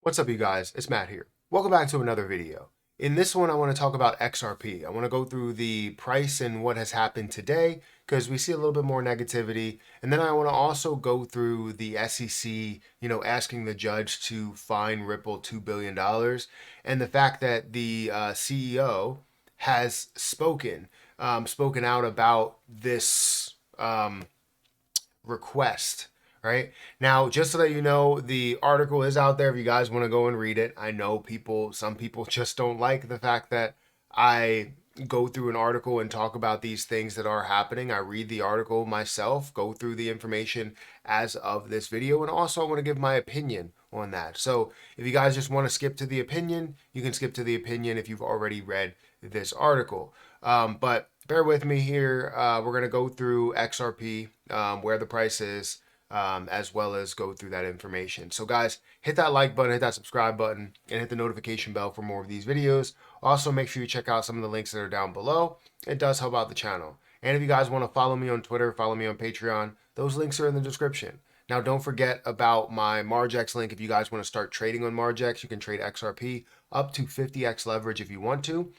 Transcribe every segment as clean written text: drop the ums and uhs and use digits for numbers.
What's up, you guys? It's Matt here. Welcome back to another video. In this one, I want to talk about XRP. I want to go through the price and what has happened today because we see a little bit more negativity. And then I want to also go through the SEC, asking the judge to fine Ripple $2 billion and the fact that the CEO has spoken out about this request. Right now, just to let you know, the article is out there if you guys want to go and read it. I know some people just don't like the fact that I go through an article and talk about these things that are happening. I read the article myself, go through the information as of this video, and also I want to give my opinion on that. So if you guys just want to skip to the opinion, you can skip to the opinion if you've already read this article. But bear with me here. We're going to go through XRP, where the price is, as well as go through that information. So guys, hit that like button, hit that subscribe button, and hit the notification bell for more of these videos. Also, make sure you check out some of the links that are down below. It does help out the channel. And if you guys want to follow me on Twitter, follow me on Patreon, those links are in the description. Now, don't forget about my MargX link. If you guys want to start trading on MargX, you can trade XRP up to 50x leverage if you want to.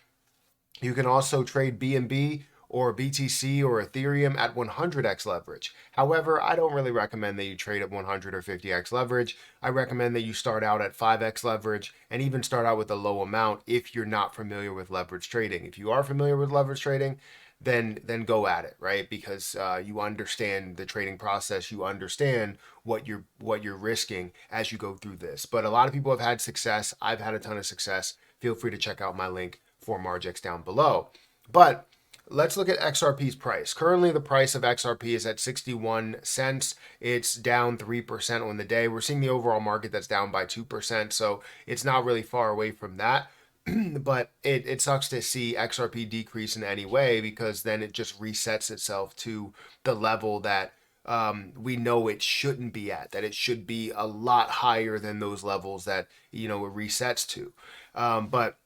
You can also trade BNB or BTC or Ethereum at 100x leverage. However, I don't really recommend that you trade at 100 or 50x leverage. I recommend that you start out at 5x leverage and even start out with a low amount if you're not familiar with leverage trading. If you are familiar with leverage trading, then go at it, right? Because you understand the trading process, you understand what you're risking as you go through this. But a lot of people have had success. I've had a ton of success. Feel free to check out my link for MargX down below. But let's look at XRP's price. Currently, the price of XRP is at 61 cents. It's down 3% on the day. We're seeing the overall market that's down by 2%, so it's not really far away from that. But it sucks to see XRP decrease in any way because then it just resets itself to the level that we know it shouldn't be at, that it should be a lot higher than those levels that, it resets to. But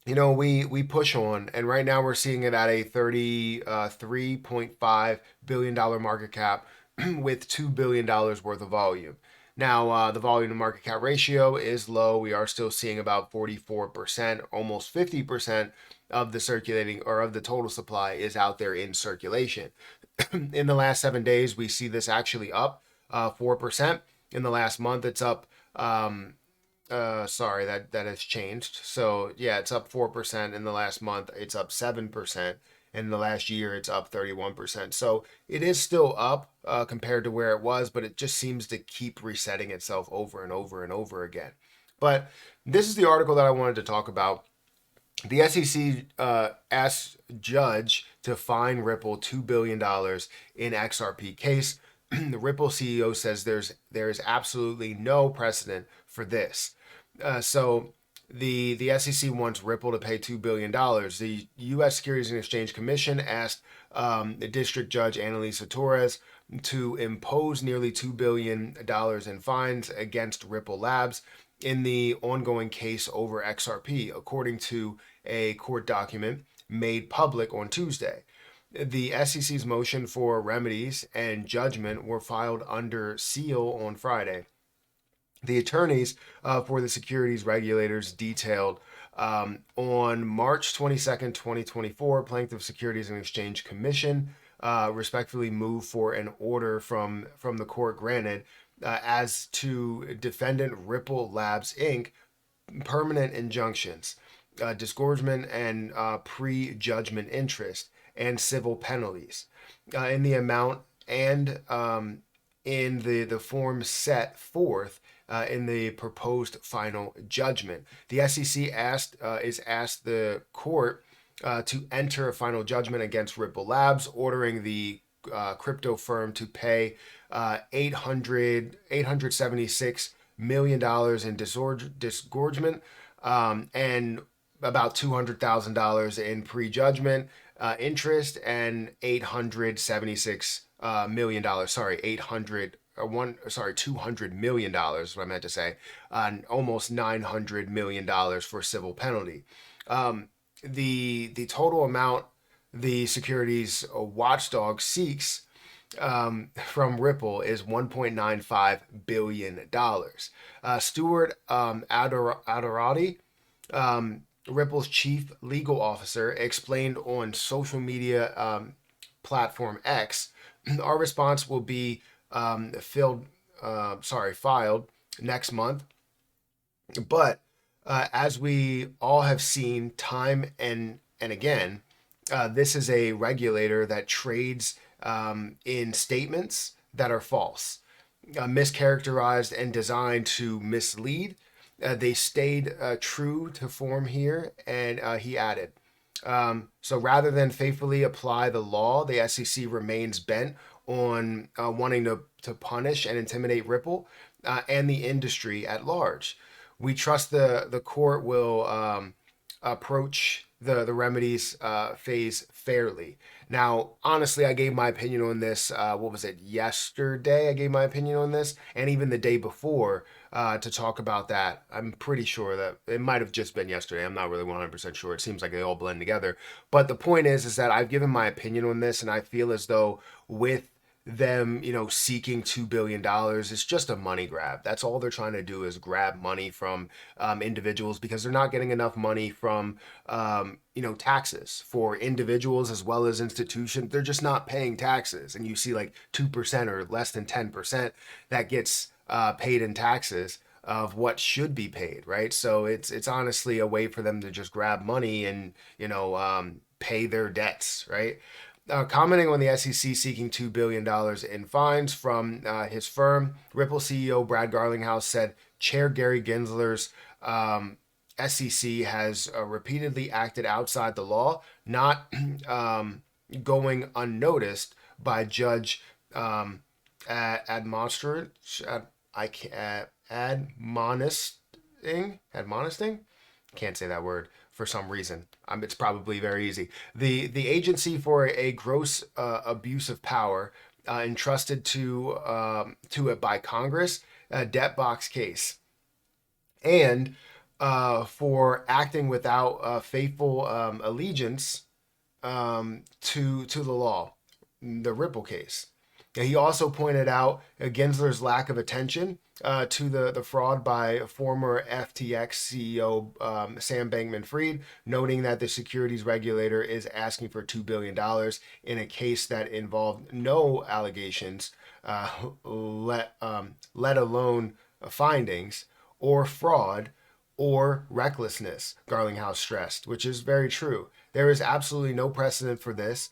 we push on, and right now we're seeing it at a $33.5 billion market cap with $2 billion worth of volume. Now, the volume to market cap ratio is low. We are still seeing about 44%, almost 50% of the circulating or of the total supply is out there in circulation. In the last 7 days, we see this actually up 4%. In the last month, it's up sorry, that has changed. So yeah, it's up 4% in the last month. It's up 7%. In the last year, it's up 31%. So it is still up compared to where it was, but it just seems to keep resetting itself over and over and over again. But this is the article that I wanted to talk about. The SEC asked judge to fine Ripple $2 billion in XRP case. The Ripple CEO says there is absolutely no precedent for this. So the SEC wants Ripple to pay $2 billion. The U.S. Securities and Exchange Commission asked the District Judge Annalisa Torres to impose nearly $2 billion in fines against Ripple Labs in the ongoing case over XRP, according to a court document made public on Tuesday. The SEC's motion for remedies and judgment were filed under seal on Friday. The attorneys for the securities regulators detailed on March 22nd, 2024, Plaintiff Securities and Exchange Commission respectfully moved for an order from the court granted as to defendant Ripple Labs, Inc., permanent injunctions, disgorgement and pre-judgment interest, and civil penalties in the amount and in the form set forth in the proposed final judgment. The SEC asked the court to enter a final judgment against Ripple Labs, ordering the crypto firm to pay $876 million in disgorgement and about $200,000 in pre-judgment interest and $200 million dollars, what I meant to say, almost $900 million for civil penalty. The total amount the securities watchdog seeks from Ripple is $1.95 billion. Stuart Adorati, Ripple's chief legal officer, explained on social media platform X, our response will be filed next month. But as we all have seen time and again, this is a regulator that trades in statements that are false, mischaracterized, and designed to mislead. They stayed true to form here, and he added. So rather than faithfully apply the law, the SEC remains bent on wanting to punish and intimidate Ripple and the industry at large. We trust the court will approach the remedies phase fairly. Now, honestly, I gave my opinion on this. What was it? Yesterday, I gave my opinion on this, and even the day before to talk about that. I'm pretty sure that it might have just been yesterday. I'm not really 100% sure. It seems like they all blend together. But the point is that I've given my opinion on this, and I feel as though with them, seeking $2 billion, it's just a money grab. That's all they're trying to do is grab money from individuals because they're not getting enough money from, taxes for individuals as well as institutions. They're just not paying taxes. And you see like 2% or less than 10% that gets paid in taxes of what should be paid, right? So it's honestly a way for them to just grab money and, pay their debts, right? Commenting on the SEC seeking $2 billion in fines from his firm, Ripple CEO Brad Garlinghouse said Chair Gary Gensler's SEC has repeatedly acted outside the law, not going unnoticed by Judge admonishing, can't say that word for some reason. It's probably very easy. The agency for a gross abuse of power entrusted to it by Congress, a debt box case, and for acting without faithful allegiance to the law, the Ripple case. He also pointed out Gensler's lack of attention to the fraud by former FTX CEO Sam Bankman-Fried, noting that the securities regulator is asking for $2 billion in a case that involved no allegations, let alone findings, or fraud or recklessness, Garlinghouse stressed, which is very true. There is absolutely no precedent for this.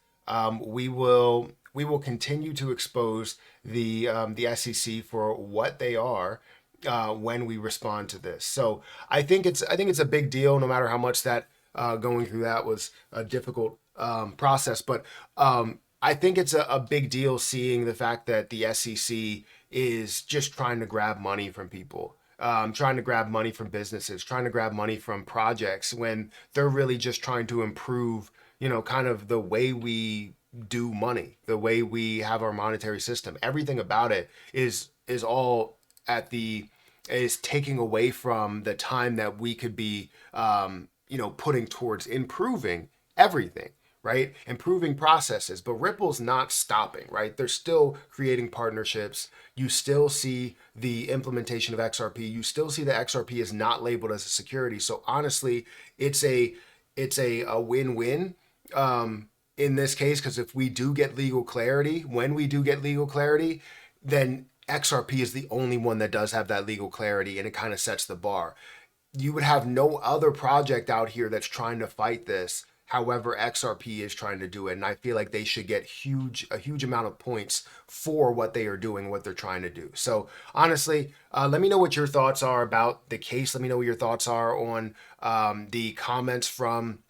We will continue to expose the SEC for what they are when we respond to this. So I think it's a big deal, no matter how much that going through that was a difficult process. But I think it's a big deal seeing the fact that the SEC is just trying to grab money from people. Trying to grab money from businesses, trying to grab money from projects when they're really just trying to improve, kind of the way we do money, the way we have our monetary system. Everything about it is all is taking away from the time that we could be, putting towards improving everything, right? Improving processes. But Ripple's not stopping, right? They're still creating partnerships. You still see the implementation of XRP. You still see that XRP is not labeled as a security. So honestly, it's a win-win in this case, because if we do get legal clarity, when we do get legal clarity, then XRP is the only one that does have that legal clarity, and it kind of sets the bar. You would have no other project out here that's trying to fight this. However, XRP is trying to do it, and I feel like they should get a huge amount of points for what they are doing, what they're trying to do. So honestly, let me know what your thoughts are about the case. Let me know what your thoughts are on the comments from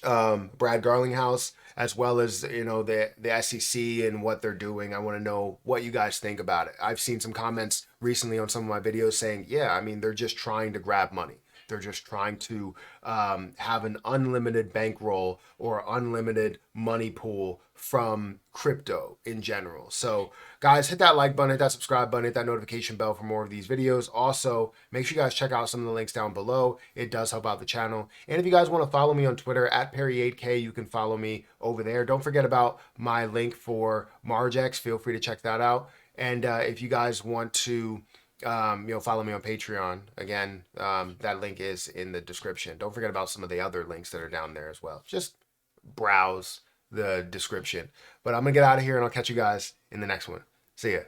Brad Garlinghouse, as well as the SEC and what they're doing. I want to know what you guys think about it. I've seen some comments recently on some of my videos saying, yeah, I mean, they're just trying to grab money. They're just trying to have an unlimited bankroll or unlimited money pool from crypto in general. So guys, hit that like button, hit that subscribe button, hit that notification bell for more of these videos. Also, make sure you guys check out some of the links down below. It does help out the channel. And if you guys want to follow me on Twitter at Perry8K, you can follow me over there. Don't forget about my link for Margex. Feel free to check that out. And if you guys want to follow me on Patreon. Again, that link is in the description. Don't forget about some of the other links that are down there as well. Just browse the description. But I'm going to get out of here and I'll catch you guys in the next one. See ya.